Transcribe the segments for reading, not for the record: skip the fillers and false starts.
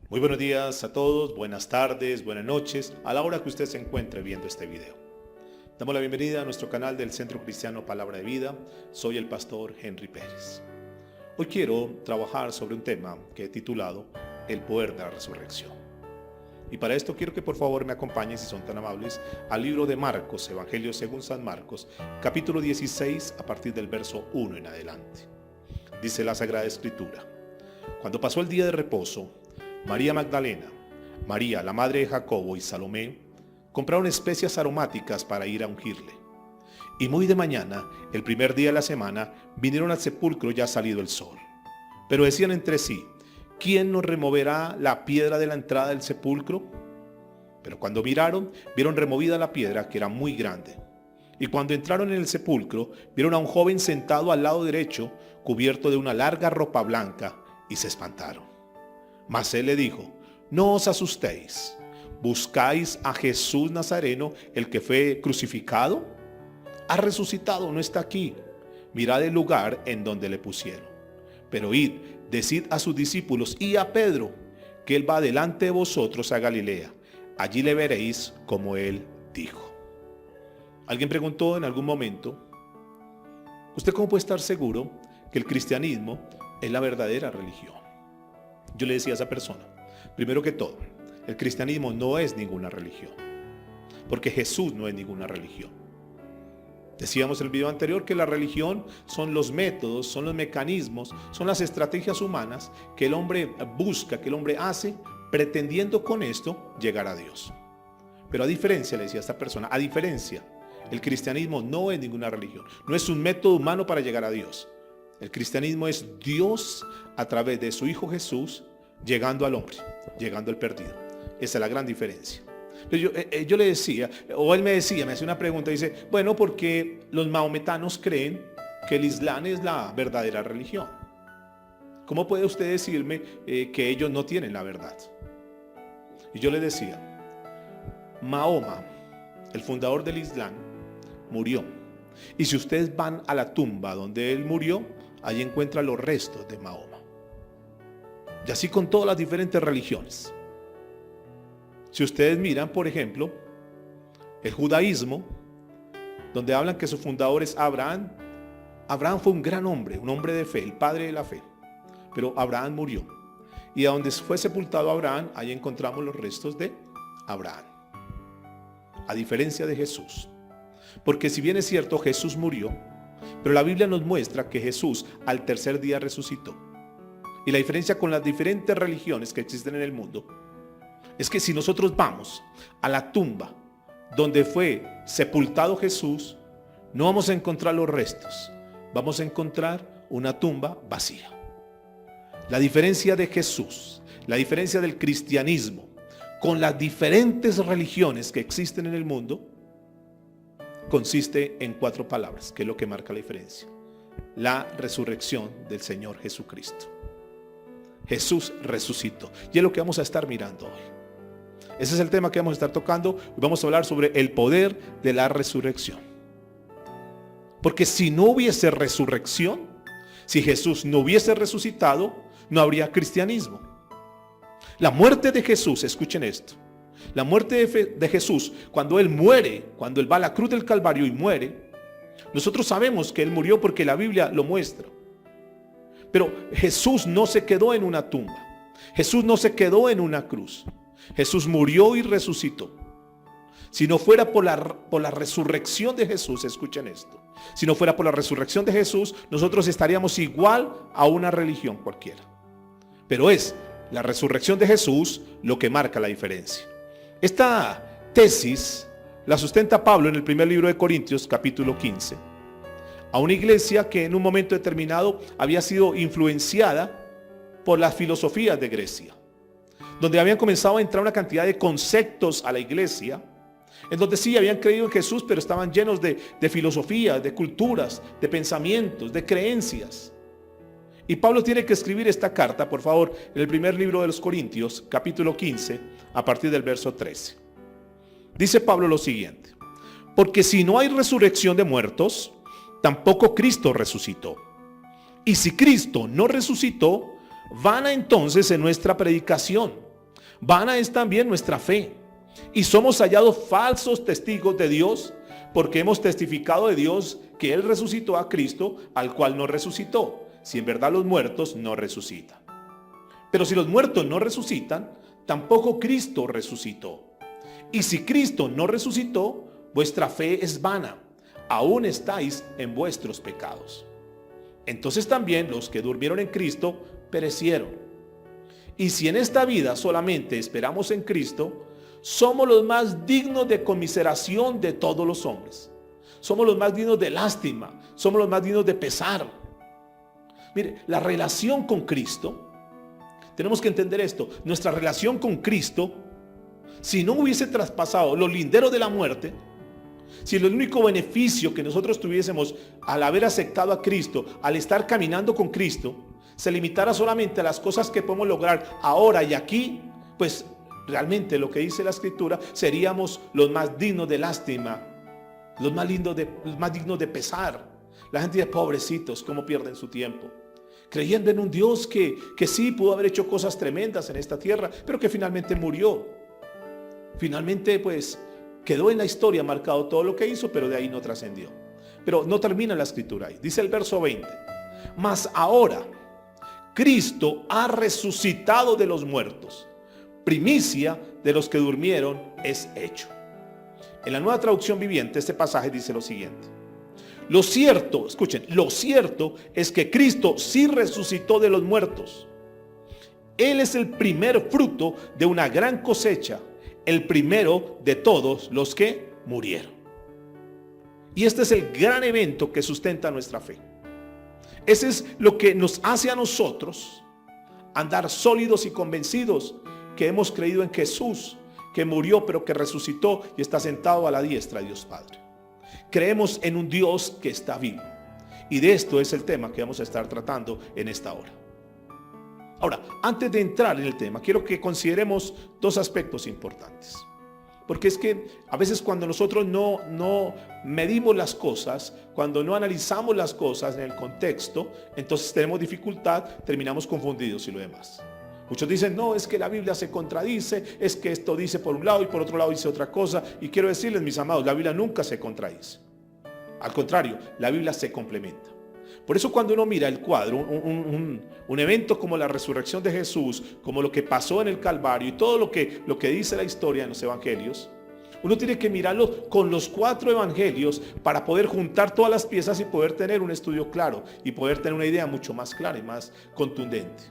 Muy buenos días a todos, buenas tardes, buenas noches, a la hora que usted se encuentre viendo este video. Damos la bienvenida a nuestro canal del Centro Cristiano Palabra de Vida. Soy el pastor Henry Pérez. Hoy quiero trabajar sobre un tema que he titulado El poder de la resurrección. Y para esto quiero que por favor me acompañen, si son tan amables, al libro de Marcos, Evangelio según San Marcos, capítulo 16, a partir del verso 1 en adelante. Dice la Sagrada Escritura: Cuando pasó el día de reposo, María Magdalena, María, la madre de Jacobo, y Salomé compraron especias aromáticas para ir a ungirle. Y muy de mañana, el primer día de la semana, vinieron al sepulcro ya salido el sol. Pero decían entre sí: ¿quién nos removerá la piedra de la entrada del sepulcro? Pero cuando miraron, vieron removida la piedra, que era muy grande. Y cuando entraron en el sepulcro, vieron a un joven sentado al lado derecho, cubierto de una larga ropa blanca, y se espantaron. Mas él le dijo: no os asustéis. ¿Buscáis a Jesús Nazareno, el que fue crucificado? Ha resucitado, no está aquí. Mirad el lugar en donde le pusieron. Pero id, decid a sus discípulos y a Pedro, que él va delante de vosotros a Galilea. Allí le veréis como él dijo. Alguien preguntó en algún momento: ¿usted cómo puede estar seguro que el cristianismo es la verdadera religión? Yo le decía a esa persona: primero que todo, el cristianismo no es ninguna religión, porque Jesús no es ninguna religión. Decíamos en el video anterior que la religión son los métodos, son los mecanismos, son las estrategias humanas que el hombre busca, que el hombre hace, pretendiendo con esto llegar a Dios. Pero a diferencia, le decía a esta persona, a diferencia, el cristianismo no es ninguna religión, no es un método humano para llegar a Dios. El cristianismo es Dios a través de su Hijo Jesús llegando al hombre, llegando al perdido. Esa es la gran diferencia. Yo le decía, o él me decía, me hacía una pregunta, dice: bueno, porque los maometanos creen que el Islam es la verdadera religión. ¿Cómo puede usted decirme que ellos no tienen la verdad? Y yo le decía: Mahoma, el fundador del Islam, murió. Y si ustedes van a la tumba donde él murió, allí encuentran los restos de Mahoma. Y así con todas las diferentes religiones. Si ustedes miran, por ejemplo, el judaísmo, donde hablan que su fundador es Abraham. Abraham fue un gran hombre, un hombre de fe, el padre de la fe. Pero Abraham murió. Y a donde fue sepultado Abraham, ahí encontramos los restos de Abraham. A diferencia de Jesús. Porque si bien es cierto, Jesús murió, pero la Biblia nos muestra que Jesús al tercer día resucitó. Y la diferencia con las diferentes religiones que existen en el mundo es que si nosotros vamos a la tumba donde fue sepultado Jesús, no vamos a encontrar los restos, vamos a encontrar una tumba vacía. La diferencia de Jesús, la diferencia del cristianismo con las diferentes religiones que existen en el mundo, consiste en 4 palabras, que es lo que marca la diferencia: la resurrección del Señor Jesucristo. Jesús resucitó, y es lo que vamos a estar mirando hoy. Ese es el tema que vamos a estar tocando. Vamos a hablar sobre el poder de la resurrección. Porque si no hubiese resurrección, si Jesús no hubiese resucitado, no habría cristianismo. La muerte de Jesús, escuchen esto, la muerte de Jesús, cuando Él muere, cuando Él va a la cruz del Calvario y muere, nosotros sabemos que Él murió porque la Biblia lo muestra. Pero Jesús no se quedó en una tumba. Jesús no se quedó en una cruz. Jesús murió y resucitó. Si no fuera por la resurrección de Jesús, escuchen esto, si no fuera por la resurrección de Jesús, nosotros estaríamos igual a una religión cualquiera. Pero es la resurrección de Jesús lo que marca la diferencia. Esta tesis la sustenta Pablo en el primer libro de Corintios, capítulo 15, a una iglesia que en un momento determinado había sido influenciada por las filosofías de Grecia, donde habían comenzado a entrar una cantidad de conceptos a la iglesia, en donde sí habían creído en Jesús, pero estaban llenos de filosofías, de culturas, de pensamientos, de creencias. Y Pablo tiene que escribir esta carta, por favor, en el primer libro de los Corintios, capítulo 15, a partir del verso 13. Dice Pablo lo siguiente: porque si no hay resurrección de muertos, tampoco Cristo resucitó. Y si Cristo no resucitó, vana entonces es nuestra predicación, Vana es también nuestra fe. Y somos hallados falsos testigos de Dios, porque hemos testificado de Dios que Él resucitó a Cristo, al cual no resucitó, si en verdad los muertos no resucitan. Pero si los muertos no resucitan, tampoco Cristo resucitó. Y si Cristo no resucitó, vuestra fe es vana, aún estáis en vuestros pecados. Entonces también los que durmieron en Cristo perecieron. Y si en esta vida solamente esperamos en Cristo, somos los más dignos de conmiseración de todos los hombres. Somos los más dignos de lástima. Somos los más dignos de pesar. Mire, la relación con Cristo, tenemos que entender esto. Nuestra relación con Cristo, si no hubiese traspasado los linderos de la muerte, si el único beneficio que nosotros tuviésemos al haber aceptado a Cristo, al estar caminando con Cristo, se limitara solamente a las cosas que podemos lograr ahora y aquí, pues realmente lo que dice la Escritura, seríamos los más dignos de lástima, los más dignos de pesar. La gente dice, pobrecitos, cómo pierden su tiempo, creyendo en un Dios que sí pudo haber hecho cosas tremendas en esta tierra, pero que finalmente murió. Finalmente pues quedó en la historia marcado todo lo que hizo, pero de ahí no trascendió. Pero no termina la Escritura ahí. Dice el verso 20, mas ahora Cristo ha resucitado de los muertos, primicia de los que durmieron es hecho. En la Nueva Traducción Viviente este pasaje dice lo siguiente: lo cierto, escuchen, lo cierto es que Cristo sí resucitó de los muertos. Él es el primer fruto de una gran cosecha, el primero de todos los que murieron. Y este es el gran evento que sustenta nuestra fe. Ese es lo que nos hace a nosotros andar sólidos y convencidos que hemos creído en Jesús, que murió pero que resucitó y está sentado a la diestra de Dios Padre. Creemos en un Dios que está vivo. Y de esto es el tema que vamos a estar tratando en esta hora. Ahora, antes de entrar en el tema, quiero que consideremos dos aspectos importantes. Porque es que a veces cuando nosotros no medimos las cosas, cuando no analizamos las cosas en el contexto, entonces tenemos dificultad, terminamos confundidos y lo demás. Muchos dicen, no, es que la Biblia se contradice, es que esto dice por un lado y por otro lado dice otra cosa. Y quiero decirles, mis amados, la Biblia nunca se contradice. Al contrario, la Biblia se complementa. Por eso cuando uno mira el cuadro, un evento como la resurrección de Jesús, como lo que pasó en el Calvario y todo lo que dice la historia en los evangelios, uno tiene que mirarlo con los 4 evangelios para poder juntar todas las piezas y poder tener un estudio claro y poder tener una idea mucho más clara y más contundente.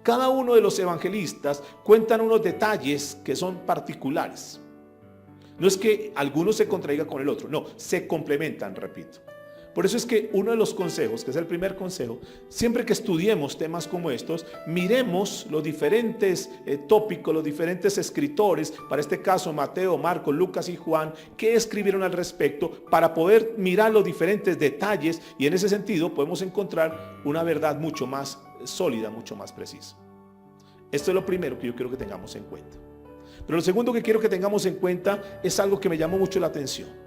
Cada uno de los evangelistas cuentan unos detalles que son particulares. No es que alguno se contradiga con el otro, no, se complementan, repito. Por eso es que uno de los consejos, que es el primer consejo, siempre que estudiemos temas como estos, miremos los diferentes tópicos, los diferentes escritores, para este caso Mateo, Marcos, Lucas y Juan, que escribieron al respecto para poder mirar los diferentes detalles y en ese sentido podemos encontrar una verdad mucho más sólida, mucho más precisa. Esto es lo primero que yo quiero que tengamos en cuenta. Pero lo segundo que quiero que tengamos en cuenta es algo que me llamó mucho la atención.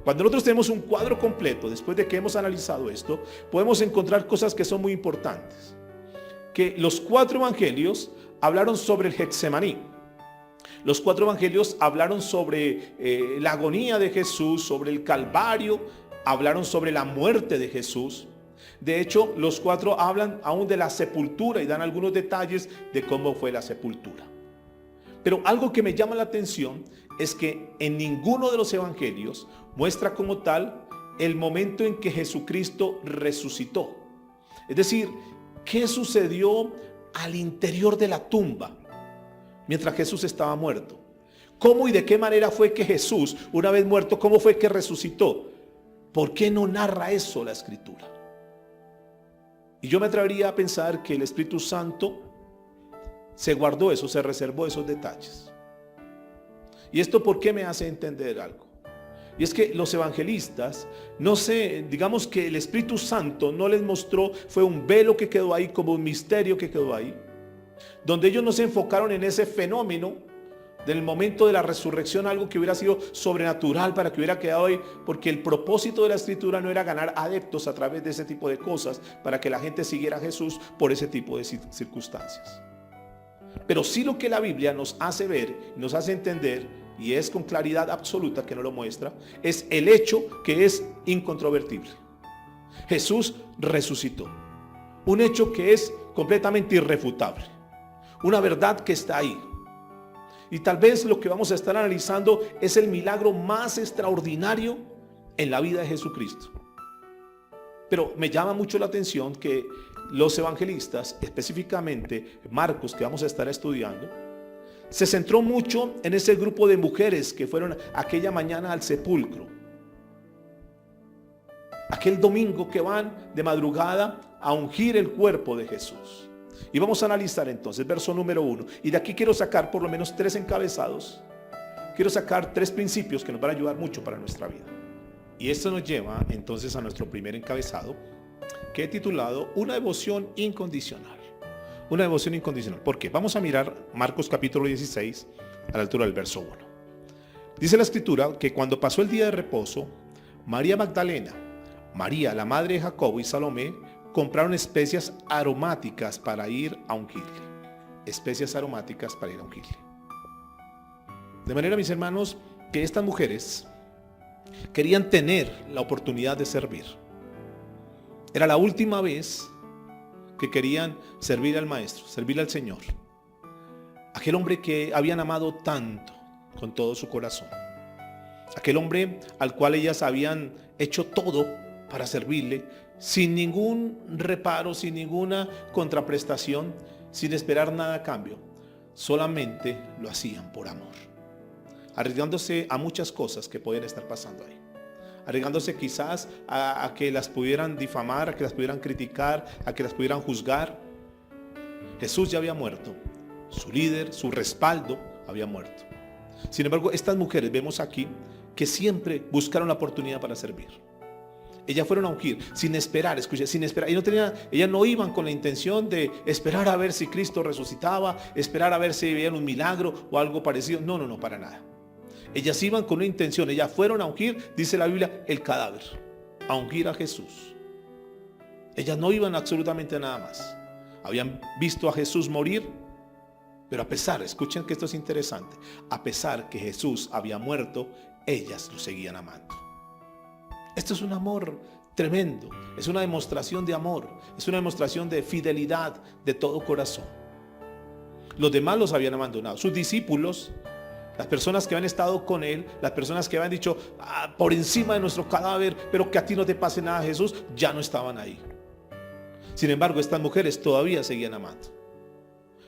Cuando nosotros tenemos un cuadro completo, después de que hemos analizado esto, podemos encontrar cosas que son muy importantes. Que los 4 evangelios hablaron sobre el Getsemaní. Los 4 evangelios hablaron sobre la agonía de Jesús, sobre el Calvario, hablaron sobre la muerte de Jesús. De hecho, los 4 hablan aún de la sepultura y dan algunos detalles de cómo fue la sepultura. Pero algo que me llama la atención es que en ninguno de los evangelios muestra como tal el momento en que Jesucristo resucitó. Es decir, ¿qué sucedió al interior de la tumba mientras Jesús estaba muerto? ¿Cómo y de qué manera fue que Jesús, una vez muerto, cómo fue que resucitó? ¿Por qué no narra eso la Escritura? Y yo me atrevería a pensar que el Espíritu Santo se guardó eso, se reservó esos detalles. ¿Y esto por qué me hace entender algo? Y es que los evangelistas, no sé, digamos que el Espíritu Santo no les mostró, fue un velo que quedó ahí, como un misterio que quedó ahí, donde ellos no se enfocaron en ese fenómeno del momento de la resurrección, algo que hubiera sido sobrenatural para que hubiera quedado ahí, porque el propósito de la Escritura no era ganar adeptos a través de ese tipo de cosas, para que la gente siguiera a Jesús por ese tipo de circunstancias. Pero sí lo que la Biblia nos hace ver, nos hace entender, y es con claridad absoluta que nos lo muestra, es el hecho que es incontrovertible. Jesús resucitó. Un hecho que es completamente irrefutable. Una verdad que está ahí. Y tal vez lo que vamos a estar analizando es el milagro más extraordinario en la vida de Jesucristo. Pero me llama mucho la atención que los evangelistas, específicamente Marcos, que vamos a estar estudiando, se centró mucho en ese grupo de mujeres que fueron aquella mañana al sepulcro. Aquel domingo que van de madrugada a ungir el cuerpo de Jesús. Y vamos a analizar entonces verso número 1. Y de aquí quiero sacar por lo menos 3 encabezados. Quiero sacar 3 principios que nos van a ayudar mucho para nuestra vida. Y esto nos lleva entonces a nuestro primer encabezado, que he titulado Una devoción incondicional. Una devoción incondicional. ¿Por qué? Vamos a mirar Marcos capítulo 16 a la altura del verso 1. Dice la escritura que cuando pasó el día de reposo, María Magdalena, María la madre de Jacobo y Salomé compraron especias aromáticas para ir a ungirle. Especias aromáticas para ir a ungirle. De manera, mis hermanos, que estas mujeres querían tener la oportunidad de servir. Era la última vez que querían servir al Maestro, servir al Señor. Aquel hombre que habían amado tanto con todo su corazón. Aquel hombre al cual ellas habían hecho todo para servirle, sin ningún reparo, sin ninguna contraprestación, sin esperar nada a cambio. Solamente lo hacían por amor. Arriesgándose a muchas cosas que podían estar pasando ahí. Arriesgándose quizás a que las pudieran difamar, a que las pudieran criticar, a que las pudieran juzgar. Jesús ya había muerto. Su líder, su respaldo había muerto. Sin embargo, estas mujeres vemos aquí que siempre buscaron la oportunidad para servir. Ellas fueron a ungir sin esperar, escuche, sin esperar. Ellas no iban con la intención de esperar a ver si Cristo resucitaba, esperar a ver si veían un milagro o algo parecido. No, para nada. Ellas iban con una intención, ellas fueron a ungir, dice la Biblia, el cadáver, a ungir a Jesús. Ellas no iban absolutamente a nada más. Habían visto a Jesús morir, pero a pesar, escuchen que esto es interesante, a pesar que Jesús había muerto, ellas lo seguían amando. Esto es un amor tremendo, es una demostración de amor, es una demostración de fidelidad de todo corazón. Los demás los habían abandonado, sus discípulos, las personas que habían estado con él, las personas que habían dicho por encima de nuestro cadáver, pero que a ti no te pase nada, Jesús, ya no estaban ahí. Sin embargo, estas mujeres todavía seguían amando.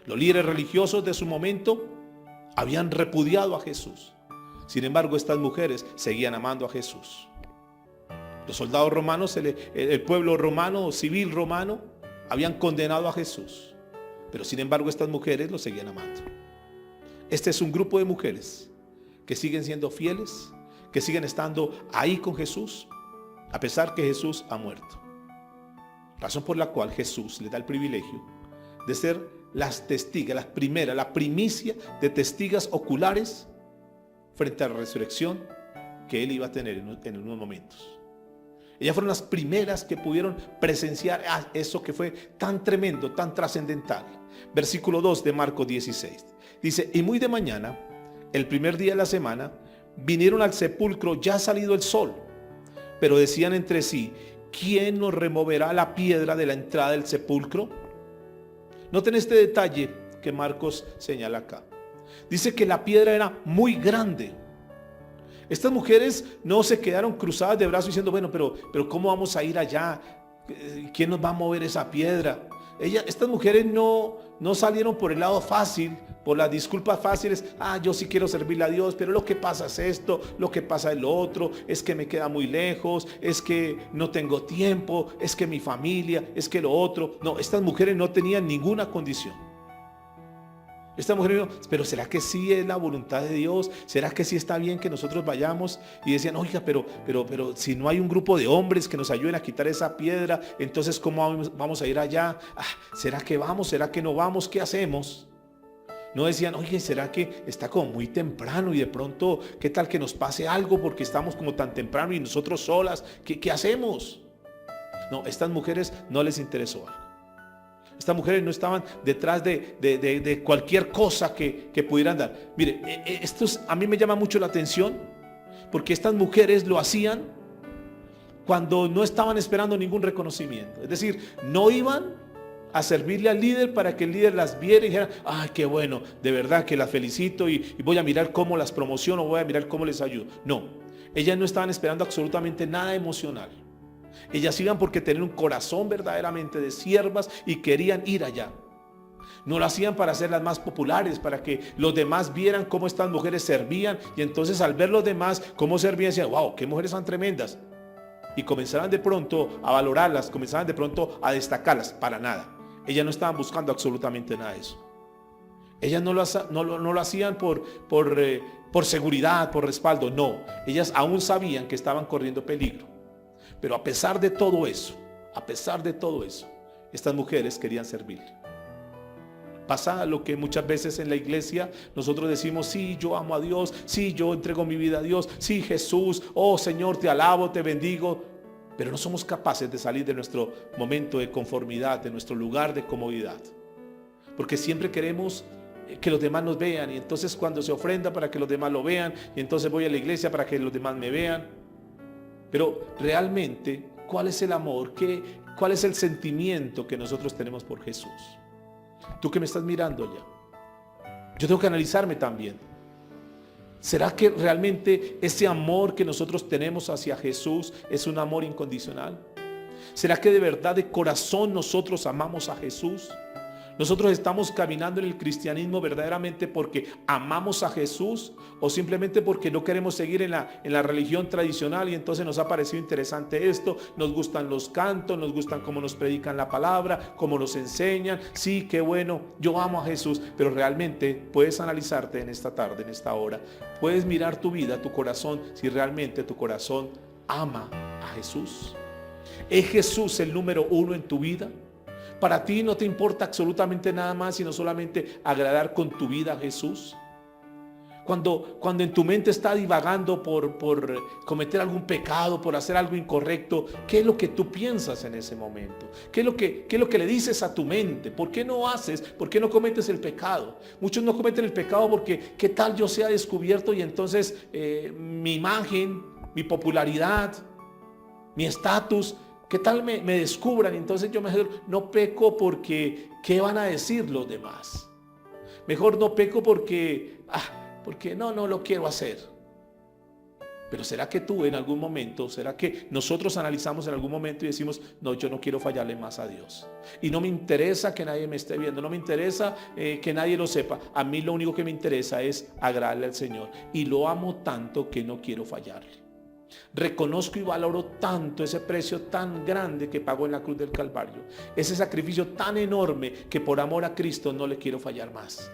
Los líderes religiosos de su momento habían repudiado a Jesús. Sin embargo, estas mujeres seguían amando a Jesús. Los soldados romanos, el pueblo romano, civil romano, habían condenado a Jesús. Pero sin embargo, estas mujeres lo seguían amando. Este es un grupo de mujeres que siguen siendo fieles, que siguen estando ahí con Jesús, a pesar que Jesús ha muerto. Razón por la cual Jesús les da el privilegio de ser las testigas, las primeras, la primicia de testigas oculares frente a la resurrección que él iba a tener en unos momentos. Ellas fueron las primeras que pudieron presenciar eso que fue tan tremendo, tan trascendental. Versículo 2 de Marcos 16. Dice, y muy de mañana, el primer día de la semana, vinieron al sepulcro ya salido el sol, pero decían entre sí, ¿quién nos removerá la piedra de la entrada del sepulcro? Noten este detalle que Marcos señala acá. Dice que la piedra era muy grande. Estas mujeres no se quedaron cruzadas de brazos diciendo, bueno, pero ¿cómo vamos a ir allá? ¿Quién nos va a mover esa piedra? Estas mujeres no salieron por el lado fácil, por las disculpas fáciles. Yo sí quiero servirle a Dios, pero lo que pasa es esto, lo que pasa es lo otro, es que me queda muy lejos, es que no tengo tiempo, es que mi familia, es que lo otro. No, estas mujeres no tenían ninguna condición. Esta mujer dijo, pero ¿será que sí es la voluntad de Dios? ¿Será que sí está bien que nosotros vayamos? Y decían, oiga, pero si no hay un grupo de hombres que nos ayuden a quitar esa piedra, entonces ¿cómo vamos a ir allá? ¿Será que vamos? ¿Será que no vamos? ¿Qué hacemos? No decían, oye, ¿será que está como muy temprano y de pronto qué tal que nos pase algo porque estamos como tan temprano y nosotros solas? ¿Qué hacemos? No, estas mujeres no les interesó algo. Estas mujeres no estaban detrás de cualquier cosa que pudieran dar. Mire, esto a mí me llama mucho la atención, porque estas mujeres lo hacían cuando no estaban esperando ningún reconocimiento. Es decir, no iban a servirle al líder para que el líder las viera y dijera: ay, qué bueno, de verdad que las felicito y voy a mirar cómo las promociono, voy a mirar cómo les ayudo. No, ellas no estaban esperando absolutamente nada emocional. Ellas iban porque tenían un corazón verdaderamente de siervas y querían ir allá. No lo hacían para ser las más populares, para que los demás vieran cómo estas mujeres servían, y entonces al ver los demás cómo servían decían: wow, qué mujeres tan tremendas, y comenzaban de pronto a valorarlas, comenzaban de pronto a destacarlas. Para nada. Ellas no estaban buscando absolutamente nada de eso. Ellas no lo hacían por seguridad, por respaldo. No, ellas aún sabían que estaban corriendo peligro. Pero a pesar de todo eso, estas mujeres querían servirle. Pasa lo que muchas veces en la iglesia nosotros decimos: sí, yo amo a Dios, sí, yo entrego mi vida a Dios, sí, Jesús, oh Señor, te alabo, te bendigo. Pero no somos capaces de salir de nuestro momento de conformidad, de nuestro lugar de comodidad. Porque siempre queremos que los demás nos vean, y entonces cuando se ofrenda para que los demás lo vean, y entonces voy a la iglesia para que los demás me vean. Pero realmente, ¿cuál es el amor? ¿Cuál es el sentimiento que nosotros tenemos por Jesús? Tú que me estás mirando ya, yo tengo que analizarme también. ¿Será que realmente ese amor que nosotros tenemos hacia Jesús es un amor incondicional? ¿Será que de verdad, de corazón, nosotros amamos a Jesús? ¿Nosotros estamos caminando en el cristianismo verdaderamente porque amamos a Jesús, o simplemente porque no queremos seguir en la religión tradicional y entonces nos ha parecido interesante esto, nos gustan los cantos, nos gustan cómo nos predican la palabra, cómo nos enseñan? Sí, qué bueno, yo amo a Jesús, pero realmente puedes analizarte en esta tarde, en esta hora, puedes mirar tu vida, tu corazón, si realmente tu corazón ama a Jesús. ¿Es Jesús el número uno en tu vida? Para ti no te importa absolutamente nada más, sino solamente agradar con tu vida a Jesús. Cuando en tu mente está divagando por cometer algún pecado, por hacer algo incorrecto, ¿qué es lo que tú piensas en ese momento? ¿Qué es lo que le dices a tu mente? ¿Por qué no haces? ¿Por qué no cometes el pecado? Muchos no cometen el pecado porque ¿qué tal yo sea descubierto y entonces mi imagen, mi popularidad, mi estatus, qué tal me descubran? Entonces yo mejor no peco porque ¿qué van a decir los demás? Mejor no peco porque no lo quiero hacer. Pero ¿será que tú en algún momento, será que nosotros analizamos en algún momento y decimos: no, yo no quiero fallarle más a Dios, y no me interesa que nadie me esté viendo, no me interesa que nadie lo sepa, a mí lo único que me interesa es agradarle al Señor, y lo amo tanto que no quiero fallarle? Reconozco y valoro tanto ese precio tan grande que pagó en la cruz del Calvario, ese sacrificio tan enorme, que por amor a Cristo no le quiero fallar más.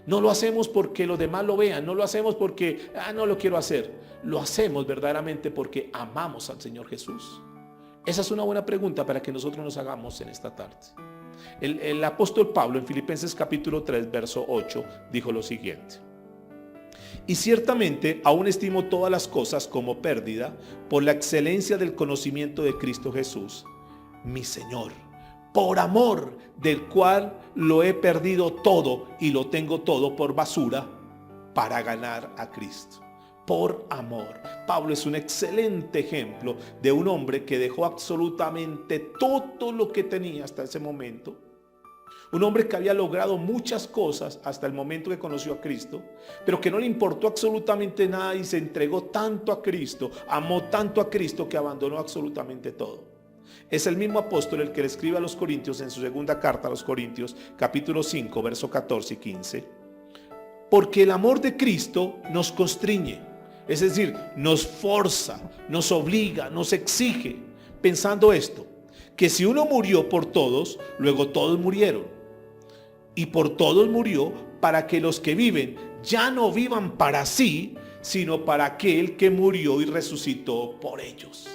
No lo hacemos porque los demás lo vean, no lo hacemos porque no lo quiero hacer, lo hacemos verdaderamente porque amamos al Señor Jesús. Esa es una buena pregunta para que nosotros nos hagamos en esta tarde. El apóstol Pablo en Filipenses capítulo 3 verso 8 dijo lo siguiente: y ciertamente aún estimo todas las cosas como pérdida por la excelencia del conocimiento de Cristo Jesús, mi Señor, por amor del cual lo he perdido todo y lo tengo todo por basura para ganar a Cristo. Por amor. Pablo es un excelente ejemplo de un hombre que dejó absolutamente todo lo que tenía hasta ese momento. Un hombre que había logrado muchas cosas hasta el momento que conoció a Cristo, pero que no le importó absolutamente nada y se entregó tanto a Cristo, amó tanto a Cristo, que abandonó absolutamente todo. Es el mismo apóstol el que le escribe a los Corintios en su segunda carta a los Corintios, capítulo 5, verso 14 y 15. Porque el amor de Cristo nos constriñe, es decir, nos forza, nos obliga, nos exige, pensando esto: que si uno murió por todos, luego todos murieron. Y por todos murió, para que los que viven ya no vivan para sí, sino para aquel que murió y resucitó por ellos.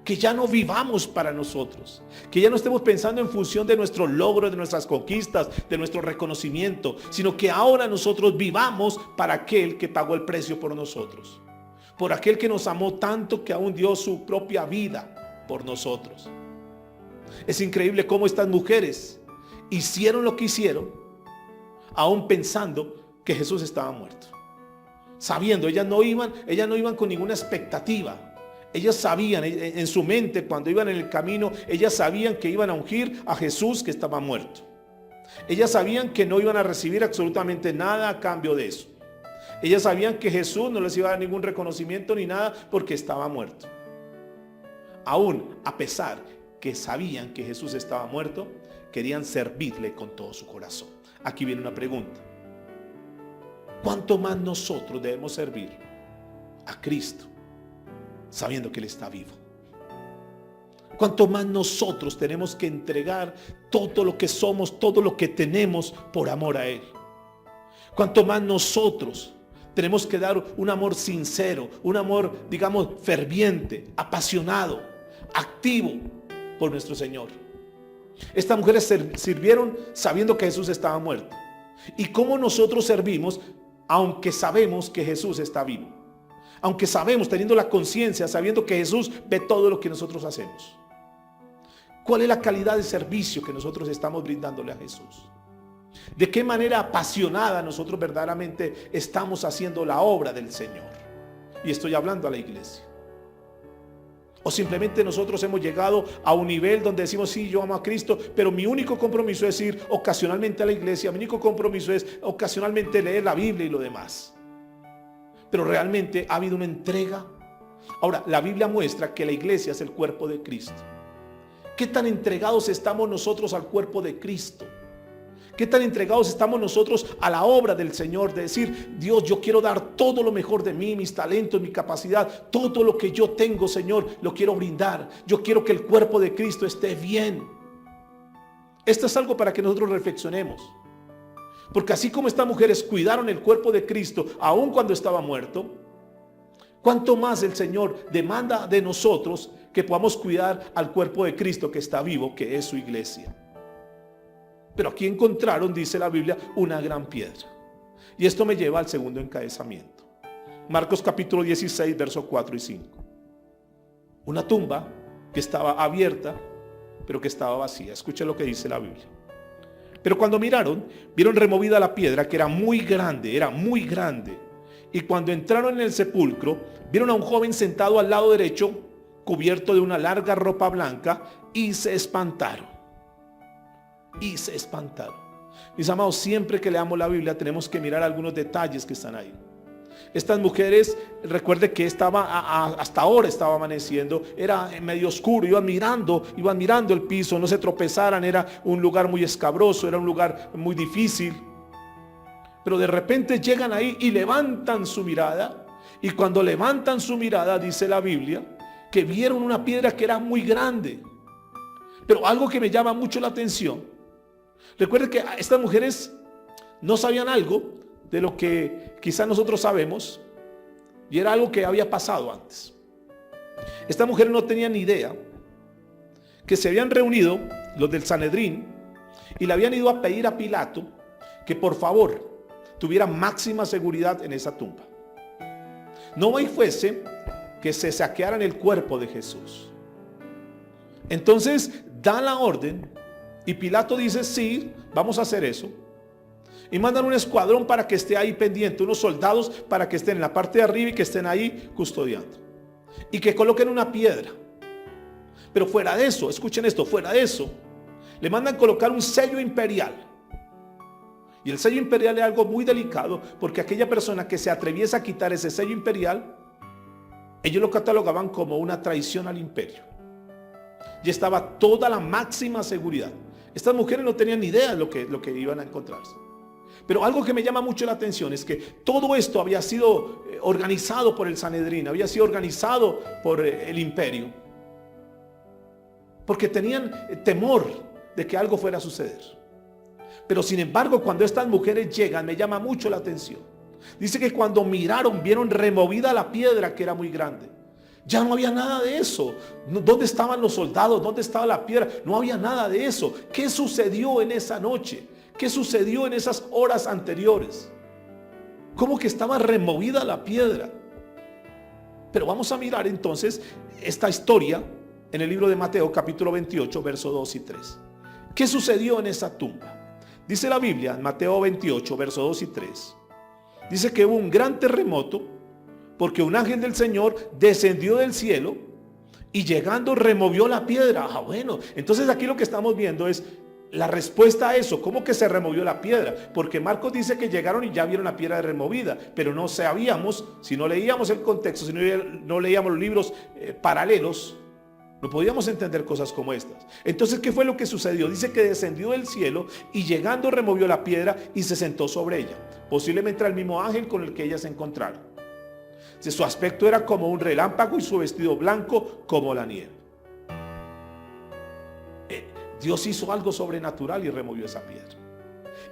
Que ya no vivamos para nosotros, que ya no estemos pensando en función de nuestros logros, de nuestras conquistas, de nuestro reconocimiento, sino que ahora nosotros vivamos para aquel que pagó el precio por nosotros, por aquel que nos amó tanto que aún dio su propia vida por nosotros. Es increíble cómo estas mujeres hicieron lo que hicieron, aún pensando que Jesús estaba muerto. Sabiendo, ellas no iban con ninguna expectativa. Ellas sabían en su mente, cuando iban en el camino, ellas sabían que iban a ungir a Jesús que estaba muerto. Ellas sabían que no iban a recibir absolutamente nada a cambio de eso. Ellas sabían que Jesús no les iba a dar ningún reconocimiento ni nada porque estaba muerto. Aún a pesar que sabían que Jesús estaba muerto, querían servirle con todo su corazón. Aquí viene una pregunta: ¿cuánto más nosotros debemos servir a Cristo sabiendo que Él está vivo? ¿Cuánto más nosotros tenemos que entregar todo lo que somos, todo lo que tenemos por amor a Él? ¿Cuánto más nosotros tenemos que dar un amor sincero, un amor, digamos, ferviente, apasionado, activo por nuestro Señor? Estas mujeres sirvieron sabiendo que Jesús estaba muerto. ¿Y cómo nosotros servimos aunque sabemos que Jesús está vivo? Aunque sabemos, teniendo la conciencia, sabiendo que Jesús ve todo lo que nosotros hacemos. ¿Cuál es la calidad de servicio que nosotros estamos brindándole a Jesús? ¿De qué manera apasionada nosotros verdaderamente estamos haciendo la obra del Señor? Y estoy hablando a la iglesia. O simplemente nosotros hemos llegado a un nivel donde decimos: sí, yo amo a Cristo, pero mi único compromiso es ir ocasionalmente a la iglesia, mi único compromiso es ocasionalmente leer la Biblia y lo demás. Pero realmente ha habido una entrega. Ahora, la Biblia muestra que la iglesia es el cuerpo de Cristo. ¿Qué tan entregados estamos nosotros al cuerpo de Cristo? ¿Qué tan entregados estamos nosotros a la obra del Señor? De decir: Dios, yo quiero dar todo lo mejor de mí, mis talentos, mi capacidad, todo lo que yo tengo, Señor, lo quiero brindar. Yo quiero que el cuerpo de Cristo esté bien. Esto es algo para que nosotros reflexionemos. Porque así como estas mujeres cuidaron el cuerpo de Cristo aun cuando estaba muerto, ¿cuánto más el Señor demanda de nosotros que podamos cuidar al cuerpo de Cristo que está vivo, que es su iglesia? Pero aquí encontraron, dice la Biblia, una gran piedra. Y esto me lleva al segundo encabezamiento. Marcos capítulo 16, versos 4 y 5. Una tumba que estaba abierta, pero que estaba vacía. Escuchen lo que dice la Biblia. Pero cuando miraron, vieron removida la piedra, que era muy grande, Y cuando entraron en el sepulcro, vieron a un joven sentado al lado derecho, cubierto de una larga ropa blanca, y se espantaron. Mis amados, siempre que leamos la Biblia tenemos que mirar algunos detalles que están ahí. Estas mujeres, recuerde que hasta ahora estaba amaneciendo, era medio oscuro, iban mirando el piso, no se tropezaran, era un lugar muy escabroso, era un lugar muy difícil. Pero de repente llegan ahí y levantan su mirada, y cuando levantan su mirada, dice la Biblia, que vieron una piedra que era muy grande. Pero algo que me llama mucho la atención, recuerde que estas mujeres no sabían algo de lo que quizás nosotros sabemos, y era algo que había pasado antes. Estas mujeres no tenían ni idea que se habían reunido los del Sanedrín y le habían ido a pedir a Pilato que por favor tuviera máxima seguridad en esa tumba. No hay fuese que se saquearan el cuerpo de Jesús. Entonces dan la orden y Pilato dice: sí, vamos a hacer eso. Y mandan un escuadrón para que esté ahí pendiente, unos soldados para que estén en la parte de arriba y que estén ahí custodiando. Y que coloquen una piedra. Pero fuera de eso, escuchen esto, fuera de eso, le mandan colocar un sello imperial. Y el sello imperial es algo muy delicado, porque aquella persona que se atreviese a quitar ese sello imperial, ellos lo catalogaban como una traición al imperio. Y estaba toda la máxima seguridad. Estas mujeres no tenían ni idea de lo que iban a encontrarse. Pero algo que me llama mucho la atención es que todo esto había sido organizado por el Sanedrín, había sido organizado por el imperio. Porque tenían temor de que algo fuera a suceder. Pero sin embargo, cuando estas mujeres llegan, me llama mucho la atención. Dice que cuando miraron, vieron removida la piedra, que era muy grande. Ya no había nada de eso. ¿Dónde estaban los soldados? ¿Dónde estaba la piedra? No había nada de eso. ¿Qué sucedió en esa noche? ¿Qué sucedió en esas horas anteriores? ¿Cómo que estaba removida la piedra? Pero vamos a mirar entonces esta historia en el libro de Mateo capítulo 28, versos 2 y 3. ¿Qué sucedió en esa tumba? Dice la Biblia en Mateo 28, versos 2 y 3. Dice que hubo un gran terremoto porque un ángel del Señor descendió del cielo y llegando removió la piedra. Bueno, entonces aquí lo que estamos viendo es la respuesta a eso. ¿Cómo que se removió la piedra? Porque Marcos dice que llegaron y ya vieron la piedra removida, pero no sabíamos, si no leíamos el contexto, si no leíamos los libros paralelos, no podíamos entender cosas como estas. Entonces, ¿qué fue lo que sucedió? Dice que descendió del cielo y llegando removió la piedra y se sentó sobre ella. Posiblemente era el mismo ángel con el que ellas se encontraron. Su aspecto era como un relámpago y su vestido blanco como la nieve. Dios hizo algo sobrenatural y removió esa piedra.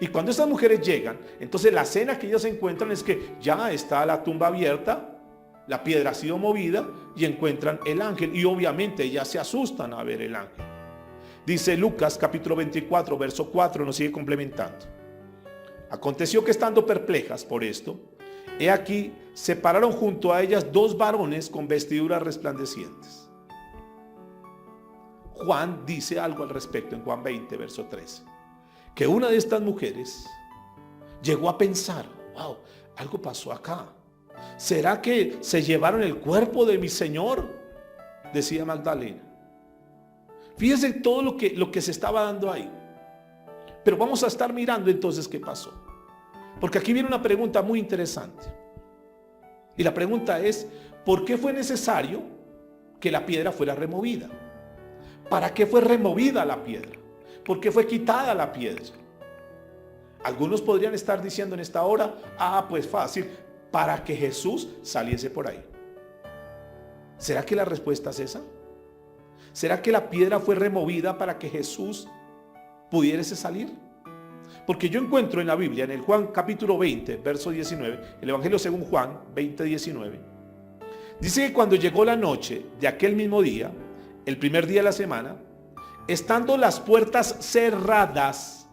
Y cuando estas mujeres llegan, entonces la escena que ellas encuentran es que ya está la tumba abierta, la piedra ha sido movida y encuentran el ángel. Y obviamente ellas se asustan a ver el ángel. Dice Lucas capítulo 24, verso 4, nos sigue complementando. Aconteció que estando perplejas por esto, he aquí, se pararon junto a ellas dos varones con vestiduras resplandecientes. Juan dice algo al respecto en Juan 20, verso 13. Que una de estas mujeres llegó a pensar, wow, algo pasó acá. ¿Será que se llevaron el cuerpo de mi Señor? Decía Magdalena. Fíjense todo lo que se estaba dando ahí. Pero vamos a estar mirando entonces qué pasó. Porque aquí viene una pregunta muy interesante. Y la pregunta es, ¿por qué fue necesario que la piedra fuera removida? ¿Para qué fue removida la piedra? ¿Por qué fue quitada la piedra? Algunos podrían estar diciendo en esta hora, pues fácil, para que Jesús saliese por ahí. ¿Será que la respuesta es esa? ¿Será que la piedra fue removida para que Jesús pudiese salir? Porque yo encuentro en la Biblia, en el Juan capítulo 20, verso 19, el Evangelio según Juan 20, 19, dice que cuando llegó la noche de aquel mismo día, el primer día de la semana, estando las puertas cerradas,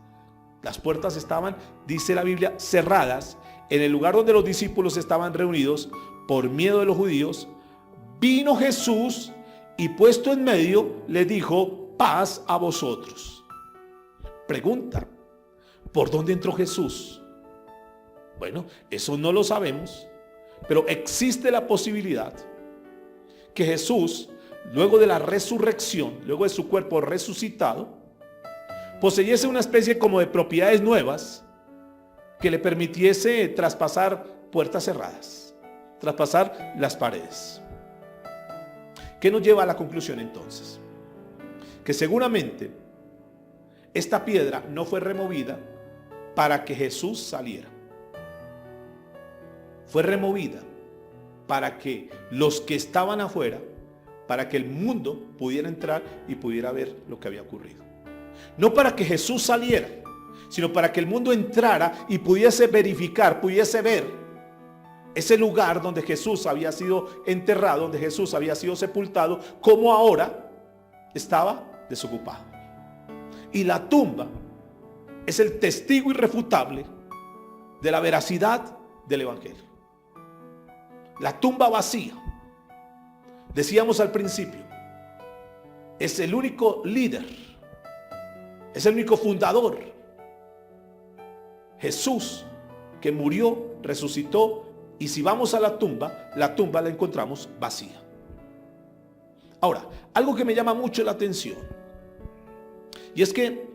las puertas estaban, dice la Biblia, cerradas, en el lugar donde los discípulos estaban reunidos, por miedo de los judíos, vino Jesús y puesto en medio, le dijo, paz a vosotros. Pregunta, ¿por dónde entró Jesús? Bueno, eso no lo sabemos, pero existe la posibilidad que Jesús, luego de la resurrección, luego de su cuerpo resucitado, poseyese una especie como de propiedades nuevas que le permitiese traspasar puertas cerradas, traspasar las paredes. ¿Qué nos lleva a la conclusión entonces? Que seguramente esta piedra no fue removida para que Jesús saliera. Fue removida para que los que estaban afuera, para que el mundo pudiera entrar y pudiera ver lo que había ocurrido. No para que Jesús saliera, sino para que el mundo entrara y pudiese verificar, pudiese ver ese lugar donde Jesús había sido enterrado, donde Jesús había sido sepultado, como ahora estaba desocupado. Y la tumba es el testigo irrefutable de la veracidad del Evangelio. La tumba vacía, decíamos al principio, es el único líder, es el único fundador. Jesús, que murió, resucitó, y si vamos a la tumba la encontramos vacía. Ahora, algo que me llama mucho la atención, y es que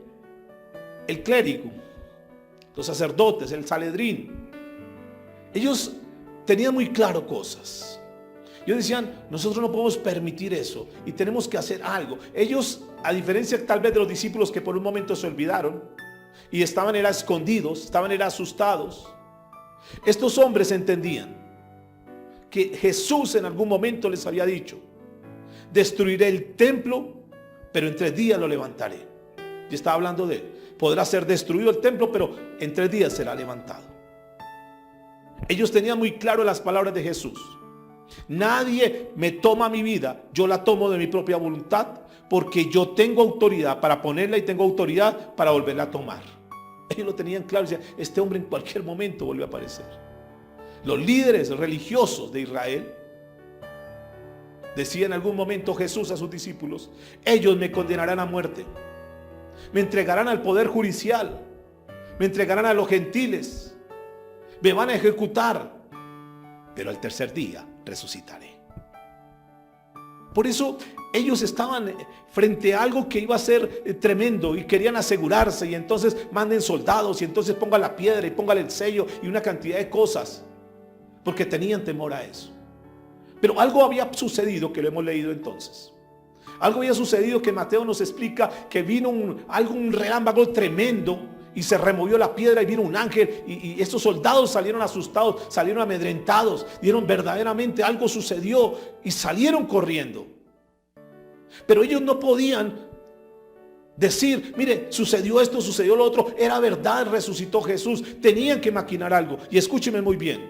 el clérigo, los sacerdotes, el Sanedrín, ellos tenían muy claro cosas. Ellos decían, nosotros no podemos permitir eso y tenemos que hacer algo. Ellos, a diferencia tal vez de los discípulos que por un momento se olvidaron y estaban escondidos, estaban asustados, estos hombres entendían que Jesús en algún momento les había dicho, destruiré el templo, pero en 3 días lo levantaré. Y estaba hablando de él. Podrá ser destruido el templo, pero en 3 días será levantado. Ellos tenían muy claro las palabras de Jesús. Nadie me toma mi vida, yo la tomo de mi propia voluntad, porque yo tengo autoridad para ponerla y tengo autoridad para volverla a tomar. Ellos lo tenían claro, decían, este hombre en cualquier momento vuelve a aparecer. Los líderes religiosos de Israel Decía en algún momento Jesús a sus discípulos: ellos me condenarán a muerte, me entregarán al poder judicial, me entregarán a los gentiles, me van a ejecutar, pero al tercer día resucitaré. Por eso ellos estaban frente a algo que iba a ser tremendo y querían asegurarse, y entonces manden soldados, y entonces ponga la piedra y póngale el sello y una cantidad de cosas, porque tenían temor a eso. Pero algo había sucedido, que lo hemos leído entonces. Algo había sucedido que Mateo nos explica, que vino un relámpago tremendo y se removió la piedra y vino un ángel, y estos soldados salieron asustados, salieron amedrentados, dieron verdaderamente algo sucedió y salieron corriendo. Pero ellos no podían decir: mire, sucedió esto, sucedió lo otro, era verdad, resucitó Jesús. Tenían que maquinar algo. Y escúcheme muy bien,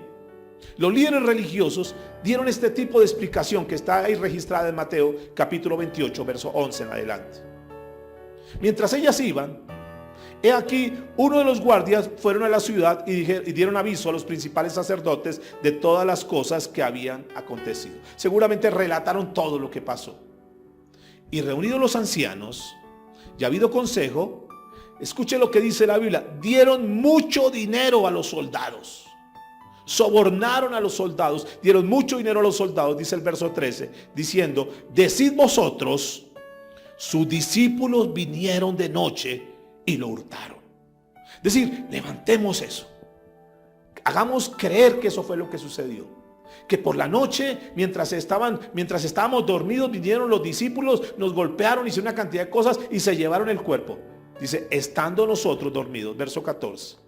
los líderes religiosos dieron este tipo de explicación que está ahí registrada en Mateo capítulo 28 verso 11 en adelante. Mientras ellas iban, he aquí, uno de los guardias fueron a la ciudad y dieron aviso a los principales sacerdotes de todas las cosas que habían acontecido. Seguramente relataron todo lo que pasó. Y reunidos los ancianos, y habido consejo, escuche lo que dice la Biblia: dieron mucho dinero a los soldados. Sobornaron a los soldados, dieron mucho dinero a los soldados, dice el verso 13, diciendo: decid vosotros, sus discípulos vinieron de noche y lo hurtaron. Es decir, levantemos eso, hagamos creer que eso fue lo que sucedió, que por la noche, mientras estábamos dormidos, vinieron los discípulos, nos golpearon, hicieron una cantidad de cosas y se llevaron el cuerpo. Dice: estando nosotros dormidos, verso 14.